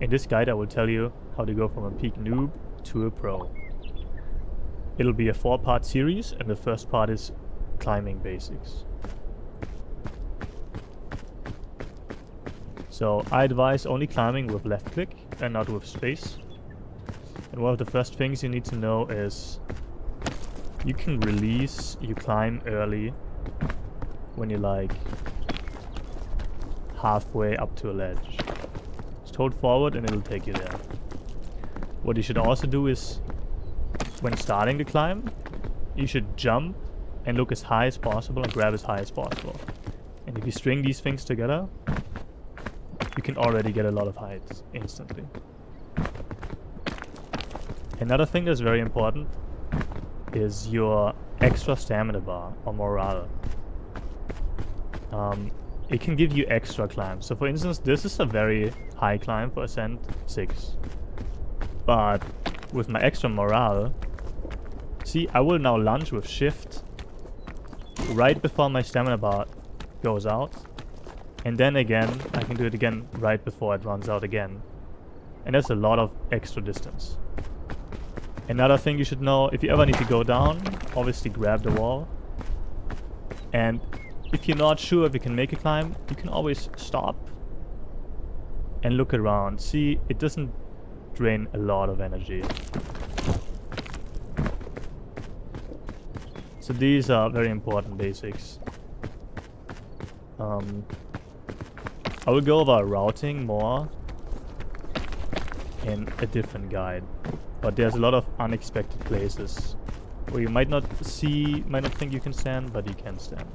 In this guide I will tell you how to go from a peak noob to a pro. It'll be a 4-part series, and the first part is climbing basics. So I advise only climbing with left click and not with space. And one of the first things you need to know is you can release your climb early when you're like halfway up to a ledge. Just hold forward and it'll take you there. What you should also do is, when starting the climb, you should jump and look as high as possible and grab as high as possible. And if you string these things together, you can already get a lot of height instantly. Another thing that's very important is your extra stamina bar or morale. It can give you extra climbs. So for instance, this is a very high climb for Ascent 6. But with my extra morale, see, I will now lunge with shift right before my stamina bar goes out. And then again, I can do it again right before it runs out again. And that's a lot of extra distance. Another thing you should know, if you ever need to go down, obviously grab the wall. And if you're not sure if you can make a climb, you can always stop and look around. See, it doesn't drain a lot of energy. So these are very important basics. I will go over routing more in a different guide. But there's a lot of unexpected places where you might not think you can stand, but you can stand.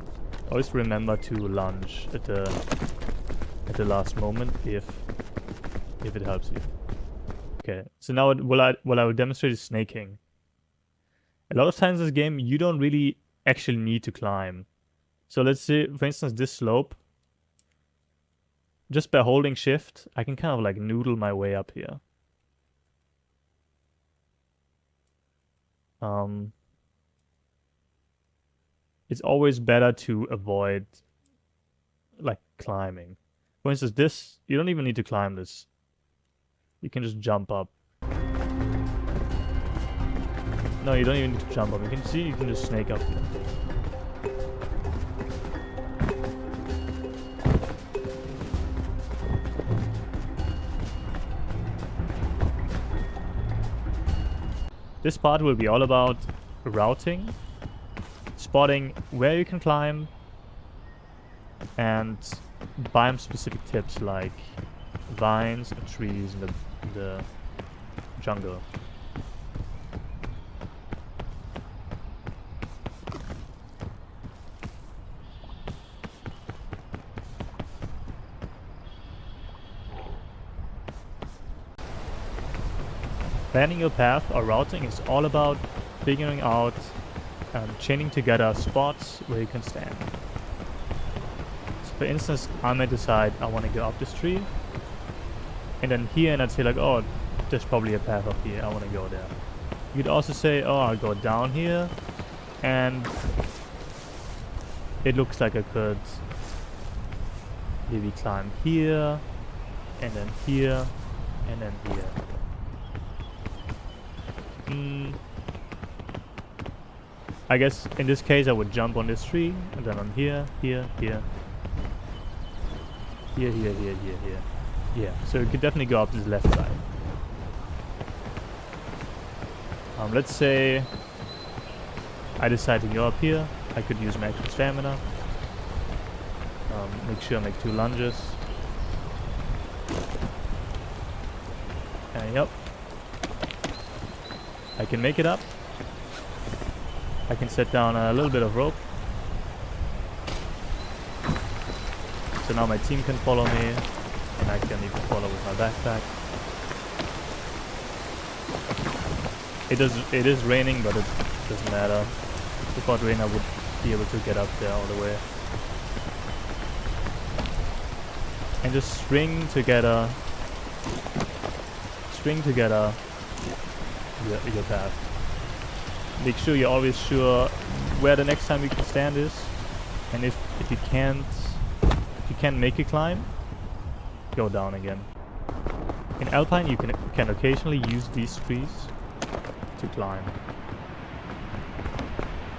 Always remember to lunge at the last moment if it helps you. Okay, so now what I will demonstrate is snaking. A lot of times in this game you don't really actually need to climb. So let's say, for instance, this slope. Just by holding shift, I can kind of like noodle my way up here. It's always better to avoid like climbing. For instance, this, you don't even need to climb this. You can just jump up. No, you don't even need to jump up. You can see, you can just snake up here. This part will be all about routing, spotting where you can climb, and biome specific tips like vines and trees in the jungle. Planning your path or routing is all about figuring out and chaining together spots where you can stand. So for instance, I might decide I want to go up this tree, and then here, and I'd say like, oh, there's probably a path up here, I want to go there. You could also say, oh, I'll go down here, and it looks like I could maybe climb here, and then here, and then here. I guess in this case I would jump on this tree, and then on here, here, here. Here, here, here, here, here. Yeah, so you could definitely go up this left side. Let's say I decide to go up here. I could use my extra stamina. Make sure I make 2 lunges. And yep. I can make it up. I can set down a little bit of rope. So now my team can follow me, and I can even follow with my backpack. It is raining, but it doesn't matter. Without rain I would be able to get up there all the way. And just string together your path. Make sure you're always sure where the next time you can stand is, and if you can't make a climb, go down again. In Alpine you can occasionally use these trees to climb.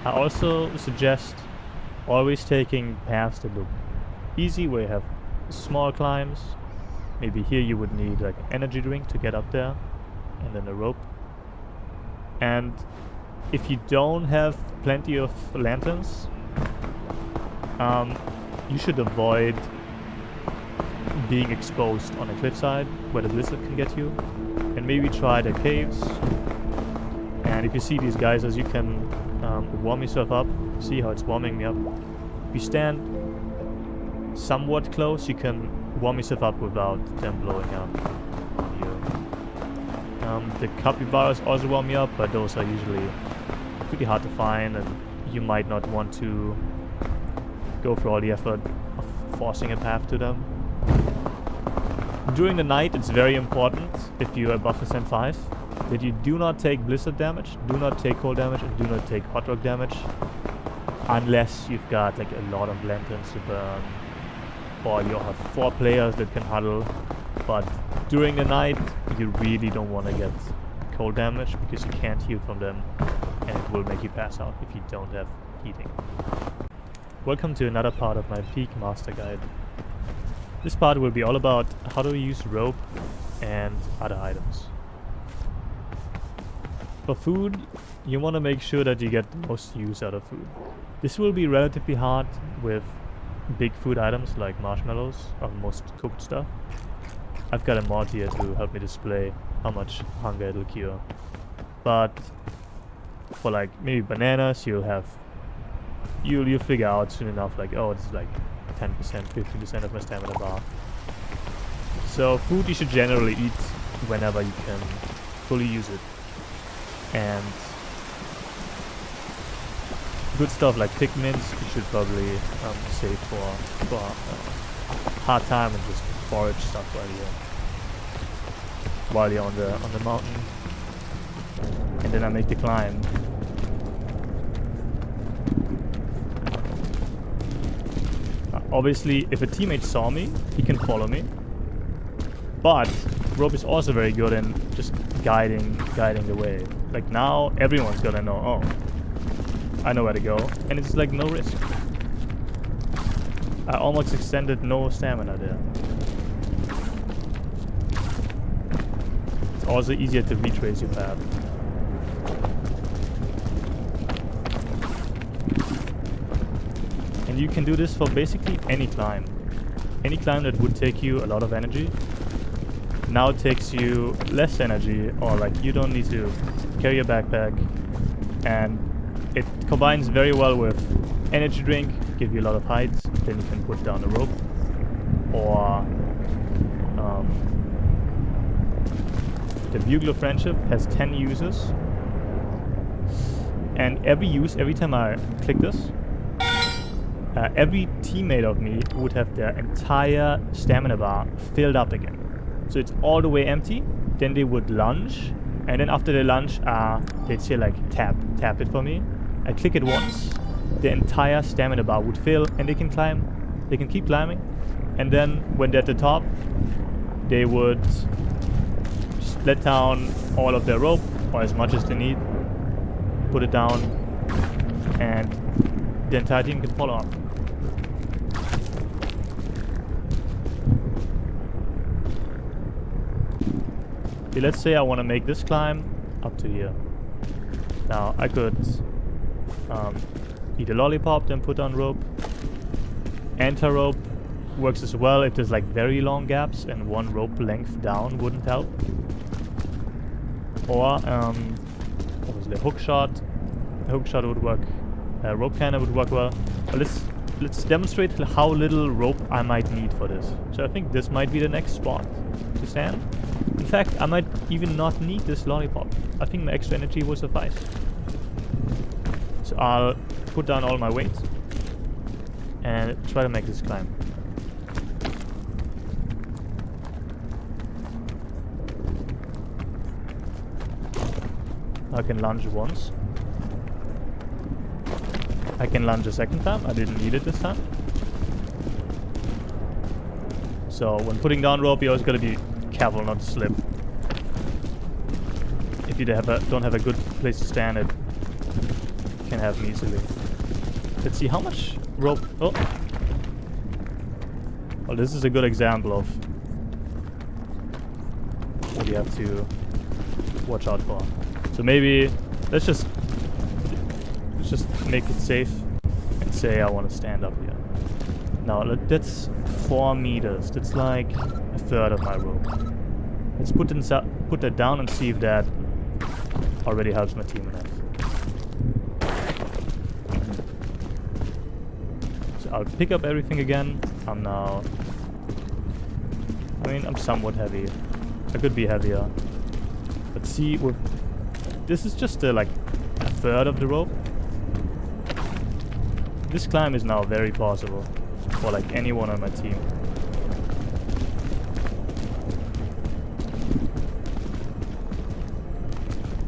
I also suggest always taking paths that look easy, where you have small climbs. Maybe here you would need like an energy drink to get up there, and then a rope. And if you don't have plenty of lanterns, you should avoid being exposed on a cliffside where the blizzard can get you, and maybe try the caves. And if you see these geysers, you can warm yourself up. See how it's warming me up? If you stand somewhat close, you can warm yourself up without them blowing up on you. The capybaras also warm you up, but those are usually pretty hard to find, and you might not want to go through all the effort of forcing a path to them. During the night, it's very important, if you're above Ascent 5, that you do not take blizzard damage, do not take cold damage, and do not take hot rock damage, unless you've got like a lot of lanterns to burn, or you have 4 players that can huddle. But during the night, you really don't want to get cold damage, because you can't heal from them, and it will make you pass out if you don't have heating. Welcome to another part of my Peak Master Guide. This part will be all about how to use rope and other items. For food, you want to make sure that you get the most use out of food. This will be relatively hard with big food items like marshmallows or most cooked stuff. I've got a mod here to help me display how much hunger it'll cure. But for like maybe bananas, you'll figure out soon enough like, oh, it's like 10%, 50% of my stamina bar. So food you should generally eat whenever you can fully use it. And good stuff like pigments you should probably save for hard time, and just forage stuff while you're on the mountain. And then I make the climb. Obviously, if a teammate saw me, he can follow me. But rope is also very good in just guiding the way. Like now, everyone's gonna know, oh, I know where to go, and it's like no risk. I almost extended no stamina there. It's also easier to retrace your path. And you can do this for basically any climb. Any climb that would take you a lot of energy now takes you less energy, or like you don't need to carry a backpack, and it combines very well with energy drink, give you a lot of height, then you can put down a rope, or the Bugle of Friendship has 10 uses, and every time I click this, every teammate of me would have their entire stamina bar filled up again. So it's all the way empty, then they would lunge, and then after they lunge, they'd say like tap it for me. I click it once, the entire stamina bar would fill, and they can climb, they can keep climbing, and then when they're at the top, they would just let down all of their rope, or as much as they need, put it down, and the entire team can follow up. Okay, let's say I want to make this climb up to here. Now I could eat a lollipop, then put on rope. Anti-rope works as well if there's like very long gaps and one rope length down wouldn't help. Or obviously a hook shot. A hook shot would work. A rope cannon would work well. But let's demonstrate how little rope I might need for this. So I think this might be the next spot to stand. In fact, I might even not need this lollipop. I think my extra energy will suffice. So I'll put down all my weight and try to make this climb. I can lunge once. I can lunge a second time. I didn't need it this time. So when putting down rope, you always gotta be careful not to slip. if you don't have a good place to stand, it can happen easily. Let's see how much rope. Oh, well, this is a good example of what you have to watch out for. So maybe let's just make it safe and say I want to stand up here. Now that's 4 meters. That's like a third of my rope. Let's put that down and see if that already helps my team enough. So I'll pick up everything again. I'm somewhat heavy. I could be heavier. But see, this is just like a third of the rope. This climb is now very possible for like anyone on my team.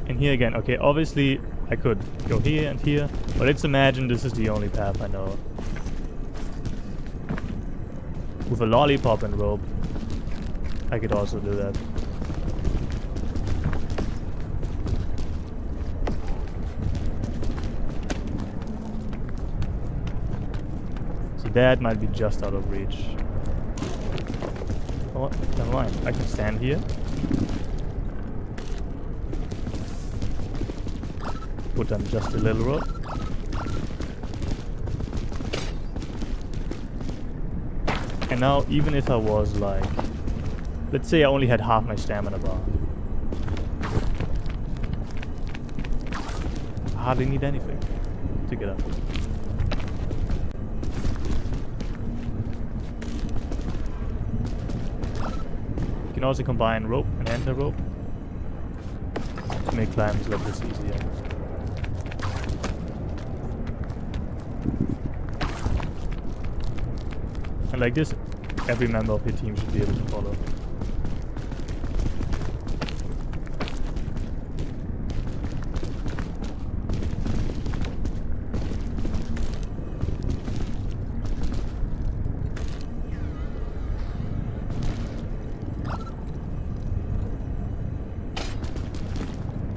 And here again, okay, obviously I could go here and here, but let's imagine this is the only path I know. With a lollipop and rope, I could also do that. So that might be just out of reach. Oh, never mind. I can stand here. Put on just a little rope. And now, even if I was like, let's say I only had half my stamina bar, I hardly need anything to get up. You can also combine rope and enter rope to make climbs like this easier. And like this, every member of your team should be able to follow.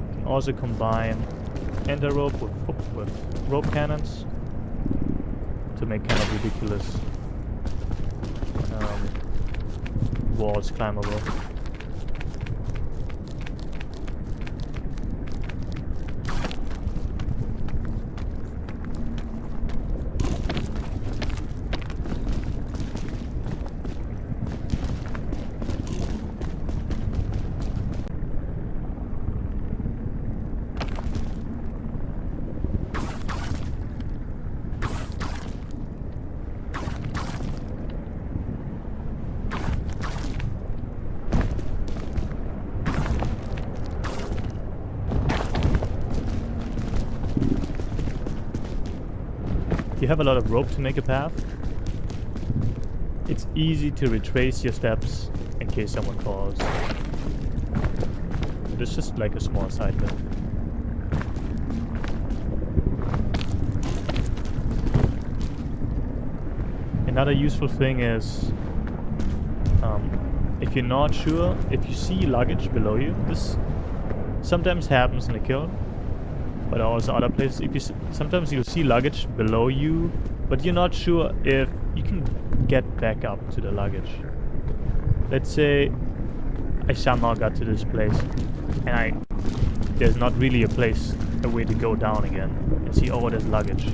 You can also combine ender rope with rope cannons to make kind of ridiculous walls climbable. You have a lot of rope to make a path. It's easy to retrace your steps in case someone falls. But it's just like a small side bit. Another useful thing is, if you're not sure, if you see luggage below you, this sometimes happens in a kill. But also other places, sometimes you'll see luggage below you, but you're not sure if you can get back up to the luggage. Let's say I somehow got to this place, and there's not really a way to go down again and see, oh, there's luggage.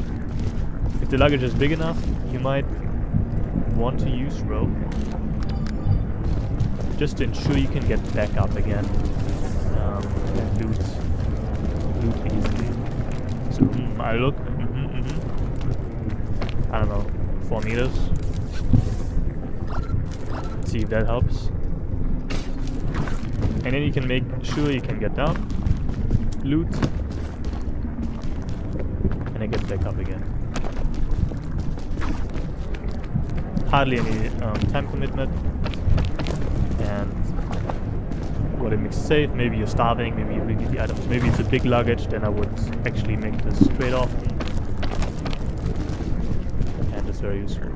If the luggage is big enough, you might want to use rope, just to ensure you can get back up again and loot easily. So I look, I don't know, 4 meters. Let's see if that helps. And then you can make sure you can get down, loot, and then get back up again. Hardly any time commitment, and what it makes it safe. Maybe you're starving, maybe you really need the items, maybe it's a big luggage, then I would actually make this straight off. And it's very useful.